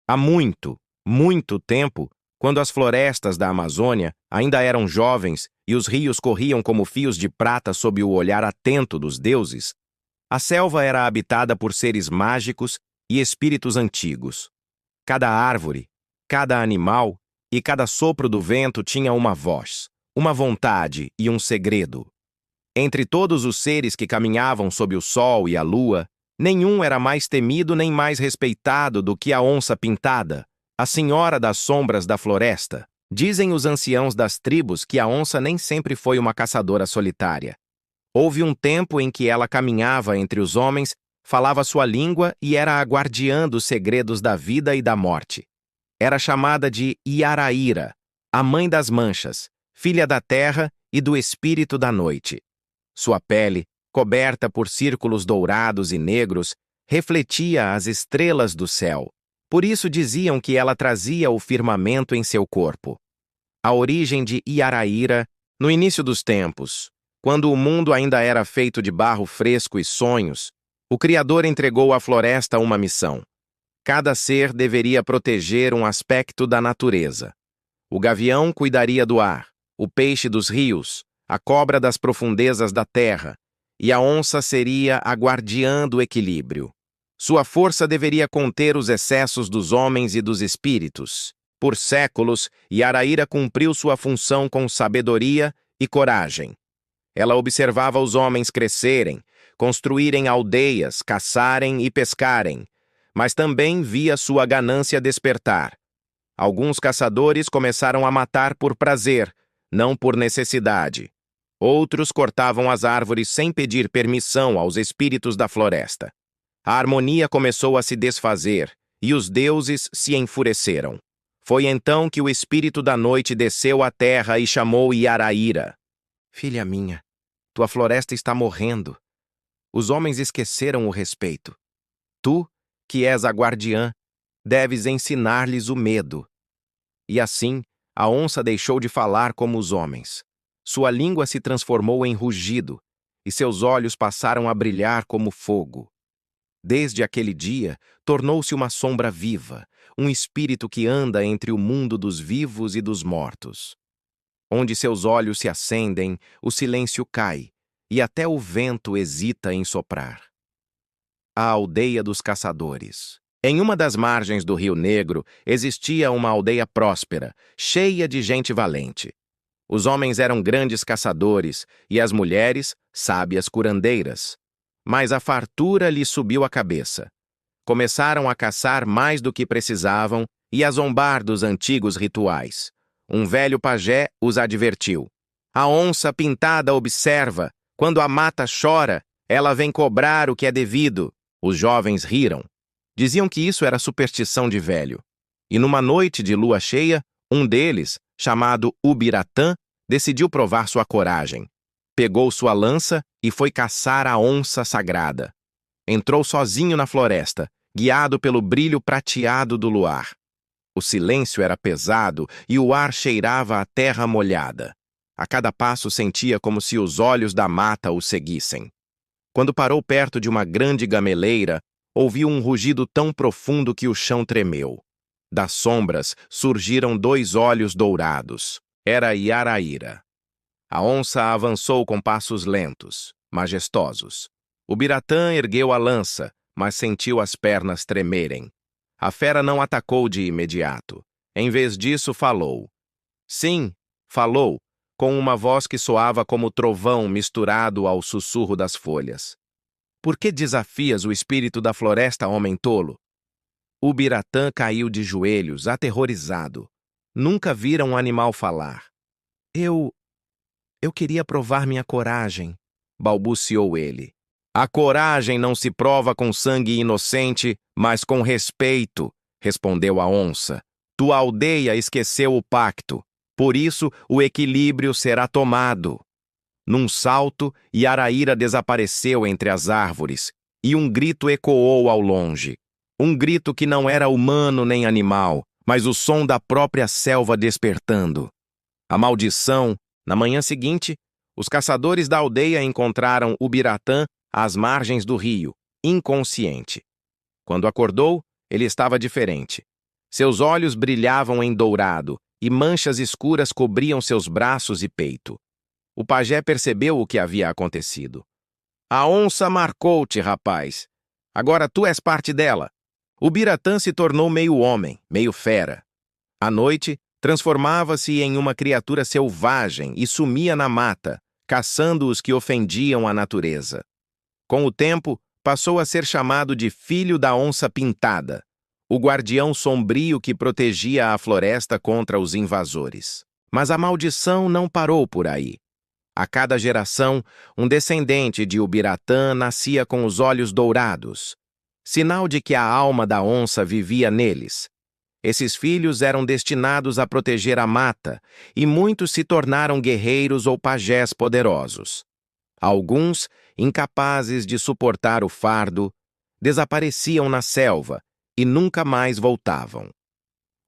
Há muito, muito tempo, quando as florestas da Amazônia ainda eram jovens e os rios corriam como fios de prata sob o olhar atento dos deuses, a selva era habitada por seres mágicos e espíritos antigos. Cada árvore, cada animal e cada sopro do vento tinha uma voz, uma vontade e um segredo. Entre todos os seres que caminhavam sob o sol e a lua, nenhum era mais temido nem mais respeitado do que a onça pintada, a senhora das sombras da floresta. Dizem os anciãos das tribos que a onça nem sempre foi uma caçadora solitária. Houve um tempo em que ela caminhava entre os homens, falava sua língua e era a guardiã dos segredos da vida e da morte. Era chamada de Iaraíra, a mãe das manchas, filha da terra e do espírito da noite. Sua pele, coberta por círculos dourados e negros, refletia as estrelas do céu. Por isso diziam que ela trazia o firmamento em seu corpo. A origem de Iaraíra, no início dos tempos, quando o mundo ainda era feito de barro fresco e sonhos, o Criador entregou à floresta uma missão. Cada ser deveria proteger um aspecto da natureza. O gavião cuidaria do ar, o peixe dos rios, a cobra das profundezas da terra, e a onça seria a guardiã do equilíbrio. Sua força deveria conter os excessos dos homens e dos espíritos. Por séculos, Iaraíra cumpriu sua função com sabedoria e coragem. Ela observava os homens crescerem, construírem aldeias, caçarem e pescarem, mas também via sua ganância despertar. Alguns caçadores começaram a matar por prazer, não por necessidade. Outros cortavam as árvores sem pedir permissão aos espíritos da floresta. A harmonia começou a se desfazer, e os deuses se enfureceram. Foi então que o espírito da noite desceu à terra e chamou Iaraíra. Filha minha, tua floresta está morrendo. Os homens esqueceram o respeito. Tu, que és a guardiã, deves ensinar-lhes o medo. E assim, a onça deixou de falar como os homens. Sua língua se transformou em rugido, e seus olhos passaram a brilhar como fogo. Desde aquele dia, tornou-se uma sombra viva, um espírito que anda entre o mundo dos vivos e dos mortos. Onde seus olhos se acendem, o silêncio cai, e até o vento hesita em soprar. A aldeia dos caçadores. Em uma das margens do Rio Negro existia uma aldeia próspera, cheia de gente valente. Os homens eram grandes caçadores e as mulheres, sábias curandeiras. Mas a fartura lhes subiu a cabeça. Começaram a caçar mais do que precisavam e a zombar dos antigos rituais. Um velho pajé os advertiu. A onça pintada observa. Quando a mata chora, ela vem cobrar o que é devido. Os jovens riram. Diziam que isso era superstição de velho. E numa noite de lua cheia, um deles, chamado Ubiratã, decidiu provar sua coragem. Pegou sua lança e foi caçar a onça sagrada. Entrou sozinho na floresta, guiado pelo brilho prateado do luar. O silêncio era pesado e o ar cheirava a terra molhada. A cada passo sentia como se os olhos da mata o seguissem. Quando parou perto de uma grande gameleira, ouviu um rugido tão profundo que o chão tremeu. Das sombras surgiram 2 olhos dourados. Era Iaraíra. A onça avançou com passos lentos, majestosos. O Biratã ergueu a lança, mas sentiu as pernas tremerem. A fera não atacou de imediato. Em vez disso, falou. Sim, falou, com uma voz que soava como trovão misturado ao sussurro das folhas. Por que desafias o espírito da floresta, homem tolo? O Biratã caiu de joelhos, aterrorizado. Nunca vira um animal falar. Eu queria provar minha coragem, balbuciou ele. A coragem não se prova com sangue inocente, mas com respeito, respondeu a onça. Tua aldeia esqueceu o pacto, por isso o equilíbrio será tomado. Num salto, Iaraíra desapareceu entre as árvores, e um grito ecoou ao longe. Um grito que não era humano nem animal, mas o som da própria selva despertando. A maldição. Na manhã seguinte, os caçadores da aldeia encontraram o Biratã às margens do rio, inconsciente. Quando acordou, ele estava diferente. Seus olhos brilhavam em dourado, e manchas escuras cobriam seus braços e peito. O pajé percebeu o que havia acontecido. A onça marcou-te, rapaz. Agora tu és parte dela. O Biratã se tornou meio homem, meio fera. À noite, transformava-se em uma criatura selvagem e sumia na mata, caçando os que ofendiam a natureza. Com o tempo, passou a ser chamado de Filho da Onça Pintada, o guardião sombrio que protegia a floresta contra os invasores. Mas a maldição não parou por aí. A cada geração, um descendente de Ubiratã nascia com os olhos dourados, sinal de que a alma da onça vivia neles. Esses filhos eram destinados a proteger a mata, e muitos se tornaram guerreiros ou pajés poderosos. Alguns, incapazes de suportar o fardo, desapareciam na selva e nunca mais voltavam.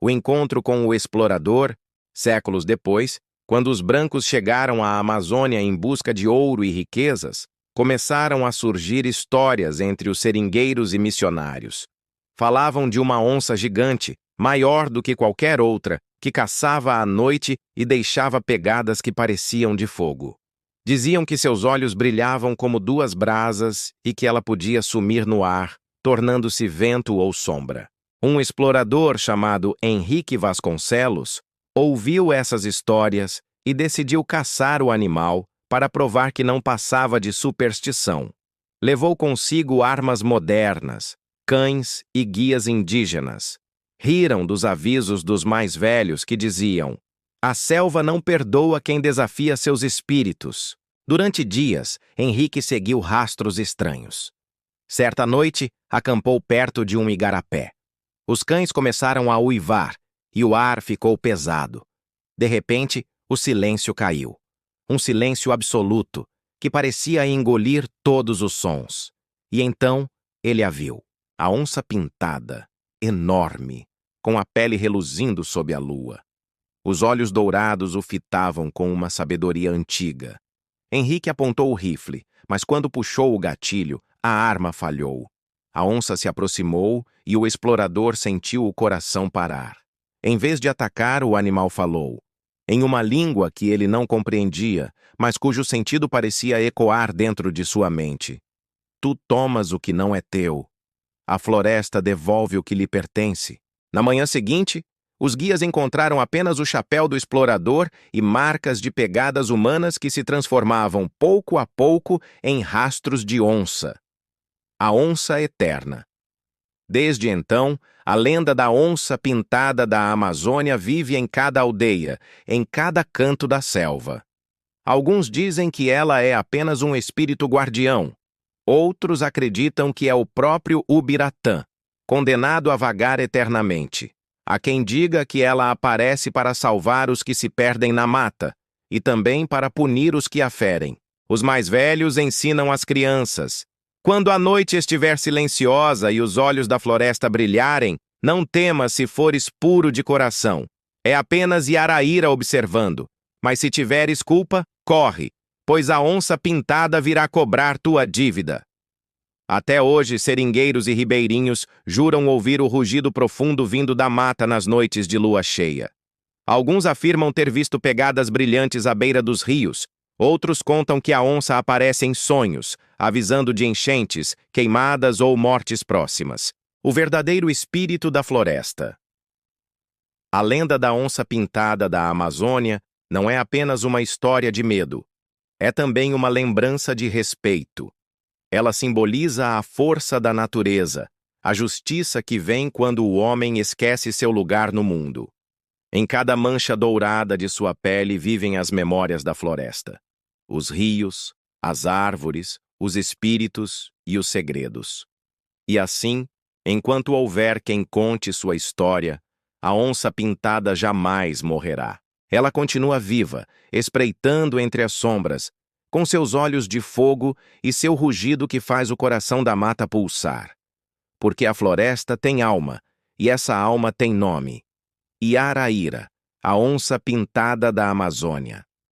O encontro com o explorador, séculos depois, quando os brancos chegaram à Amazônia em busca de ouro e riquezas, começaram a surgir histórias entre os seringueiros e missionários. Falavam de uma onça gigante, maior do que qualquer outra, que caçava à noite e deixava pegadas que pareciam de fogo. Diziam que seus olhos brilhavam como duas brasas e que ela podia sumir no ar, tornando-se vento ou sombra. Um explorador chamado Henrique Vasconcelos ouviu essas histórias e decidiu caçar o animal para provar que não passava de superstição. Levou consigo armas modernas, cães e guias indígenas. Riram dos avisos dos mais velhos que diziam: "A selva não perdoa quem desafia seus espíritos." Durante dias, Henrique seguiu rastros estranhos. Certa noite, acampou perto de um igarapé. Os cães começaram a uivar e o ar ficou pesado. De repente, o silêncio caiu. Um silêncio absoluto, que parecia engolir todos os sons. E então, ele a viu. A onça pintada, enorme, com a pele reluzindo sob a lua. Os olhos dourados o fitavam com uma sabedoria antiga. Henrique apontou o rifle, mas quando puxou o gatilho, a arma falhou. A onça se aproximou e o explorador sentiu o coração parar. Em vez de atacar, o animal falou, em uma língua que ele não compreendia, mas cujo sentido parecia ecoar dentro de sua mente. Tu tomas o que não é teu. A floresta devolve o que lhe pertence. Na manhã seguinte, os guias encontraram apenas o chapéu do explorador e marcas de pegadas humanas que se transformavam pouco a pouco em rastros de onça. A onça eterna. Desde então, a lenda da onça pintada da Amazônia vive em cada aldeia, em cada canto da selva. Alguns dizem que ela é apenas um espírito guardião. Outros acreditam que é o próprio Ubiratã, condenado a vagar eternamente. Há quem diga que ela aparece para salvar os que se perdem na mata e também para punir os que a ferem. Os mais velhos ensinam às crianças: quando a noite estiver silenciosa e os olhos da floresta brilharem, não temas se fores puro de coração. É apenas Yaraíra observando. Mas se tiveres culpa, corre, pois a onça pintada virá cobrar tua dívida. Até hoje, seringueiros e ribeirinhos juram ouvir o rugido profundo vindo da mata nas noites de lua cheia. Alguns afirmam ter visto pegadas brilhantes à beira dos rios. Outros contam que a onça aparece em sonhos, avisando de enchentes, queimadas ou mortes próximas. O verdadeiro espírito da floresta. A lenda da onça pintada da Amazônia não é apenas uma história de medo. É também uma lembrança de respeito. Ela simboliza a força da natureza, a justiça que vem quando o homem esquece seu lugar no mundo. Em cada mancha dourada de sua pele vivem as memórias da floresta. Os rios, as árvores, os espíritos e os segredos. E assim, enquanto houver quem conte sua história, a onça pintada jamais morrerá. Ela continua viva, espreitando entre as sombras, com seus olhos de fogo e seu rugido que faz o coração da mata pulsar. Porque a floresta tem alma, e essa alma tem nome. Yaraíra, a onça pintada da Amazônia.